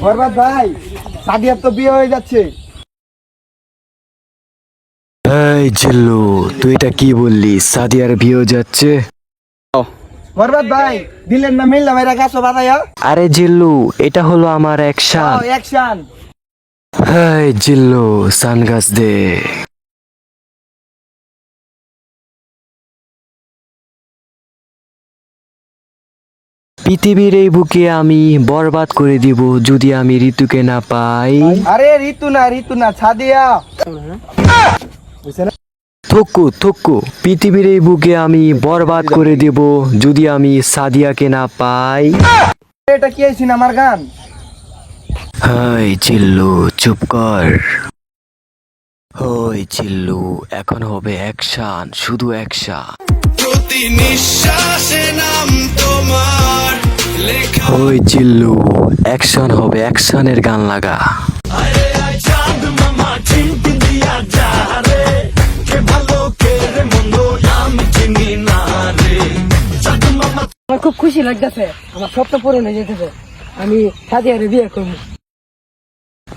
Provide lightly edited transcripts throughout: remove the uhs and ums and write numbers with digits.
বরবাদ ভাই, সাদিয়ার তো বিয়ে হয়ে যাচ্ছে। এই জিল্লু, তুই এটা কি বললি? সাদিয়ার বিয়ে যাচ্ছে? বরবাদ ভাই, দিলেন না মিললাম এরা গাছ বাদাইয়া। আরে জিল্লু, এটা হলো আমার অ্যাকশন। অ্যাকশন। এই জিল্লু, সানগ্লাস দে। পৃথিবীর এই বুকে আমি বরবাদ করে দিব যদি আমি ঋতুকে না পাই। আরে ঋতু না সাদিয়া। থুকু থুকু, পৃথিবীর এই বুকে আমি বরবাদ করে দেব যদি আমি সাদিয়াকে না পাই। এটা কি আইছিন আমার গান? হাই চিল্লু, চুপ কর। ওই চিল্লু, এখন হবে অ্যাকশন, শুধু অ্যাকশন। প্রতি নিঃশ্বাসে নাম তোমার লেখা। ওই চিল্লু, অ্যাকশন হবে, অ্যাকশনের গান লাগা। আরে আয় চাঁদ মামা চিমটি দিয়া যা রে, কে ভালো কে রে মন্দ আমি চিনি না রে। চাঁদ মামা আমার খুব খুশি লাগতেছে, আমার স্বপ্ন পূরণ হয়ে যেতেছে। আমি সাদিয়ারে বিয়ে করবো।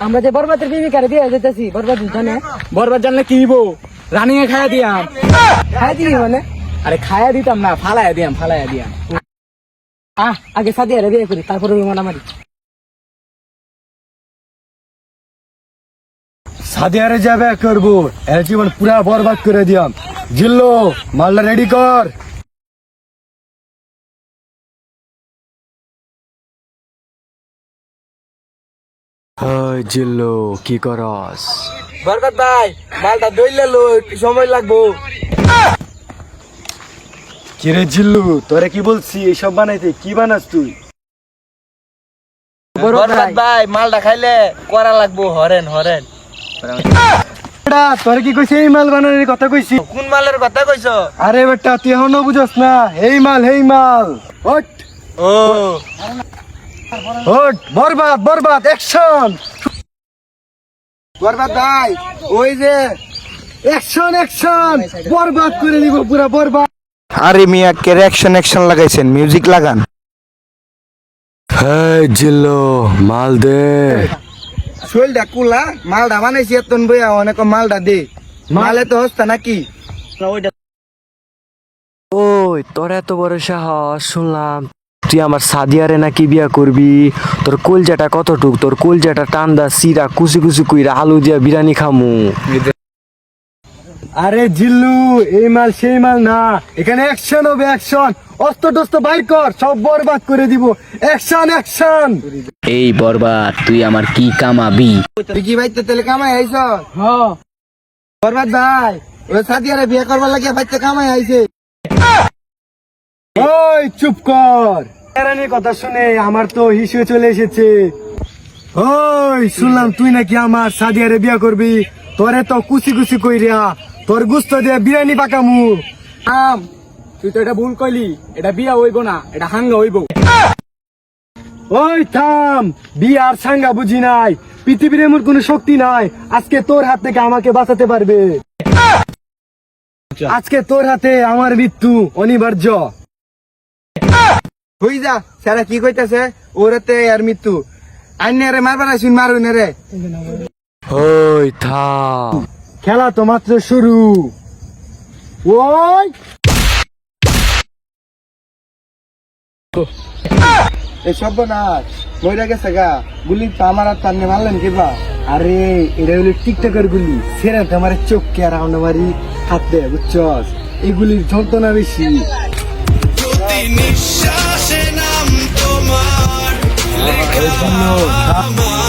আমরা যে বরবাদের প্রেমিকারে বিয়ে যেতেছি, বরবাদ জানে? বরবাদ জানলে কি হইব? রানিং এ খাইয়া দিয়াম। খাই দিবি মানে? আরে খাইয়া দিতাম না, ফালাইয়া দিয়াম। আগে সাদিয়ারে বিয়ে করি, তারপরে মারামারি। সাদিয়ারে যাবে করবো, এর জীবন পুরা বরবাদ করে দিয়াম। জিল্লো, মালটা রেডি কর। ওই জিল্লু, কি করস? বরবাদ ভাই, মালটা দইলে লো, একটু সময় লাগবো। কিরে জিল্লু, তোরে কি বলছি এইসব বানাইতে? কি বানাস তুই? বরবাদ ভাই, মালটা খাইলে করা লাগবো হরেন। তোরে কি কইছি? এই মাল বানানোর কথা কইছি। কোন মালের কথা কইছ? আরে বেটা, তুই এখনো বুঝস না? এই মাল। ওট ও ওট, বরবাদ অ্যাকশন। বরবাদ ভাই, ওই যে অ্যাকশন বরবাদ করে দিব, পুরা বরবাদ। আরে মিয়া কে অ্যাকশন লাগাইছেন, মিউজিক লাগান। এই জিল্লু, মাল দে। শৈলটা কুলা, মালটা বানাইছি এতন বইয়া, অনেক মালটা দে। মালে তো হস্তা নাকি? ওই তোর এত বড় সাহস, শুনলাম তুই আমার সাদিয়ারে নাকি বিয়া করবি। তোর কলজাটা কতটুক? তোর কলজাটা টান্দা সিরা কুচি কইরা আলু দিয়া বিরিয়ানি খামু। আরে জিল্লু, এই মাল সেই মাল না, এখানে অ্যাকশন হবে, অ্যাকশন। অস্ত্র টস্ত্র বাইর কর, সব বরবাদ করে দিব। অ্যাকশন। এই বরবাদ, তুই আমার কি কামাবি? তুই কি ভাই তেলে কামাই আইছ? হ্যাঁ। বরবাদ ভাই, ওই সাদিয়ারে বিয়ে করবার লাগিয়া ভাইতে কামাই আইছে। ওই চুপ কর, এরানি কথা শুনে আমার তো হিসু চলে এসেছে। ওই শুনলাম তুই নাকি আমার সাদিয়ারে বিয়ে করবি। তোরে তো কুচি কইরা তোর গুস্ত দিয়ে বিরিয়ানি পাকামু। তুই তো এটা ভুল কইলি, এটা বিয়া হইব না, এটা হাঙ্গা হইব। ওই থাম, বিয়া আর সাঙ্গা বুঝি নাই। পৃথিবীর এমন কোন শক্তি নাই আজকে তোর হাত থেকে আমাকে বাঁচাতে পারবে। আজকে তোর হাতে আমার মৃত্যু অনিবার্য। হই যা, সারা কি কইতাছে? ওরাতে আর মৃত্যু আইনারে মারবার আসুন, মারুন রে। ওই থাম, খেলা তো মাত্র শুরু। ওই এই সব না মইরা গেছে গা, গুলি তো আমার আর টানে মারলেন কিবা? আরে এটা হলো টিকটকের গুলি, সেরা তোমার চোখ কে আর আমারি হাত দেয়, বুঝছস? এগুলির যন্ত্রণা বেশি। প্রতি নিঃশ্বাসে নাম তোমার লেখা আমার।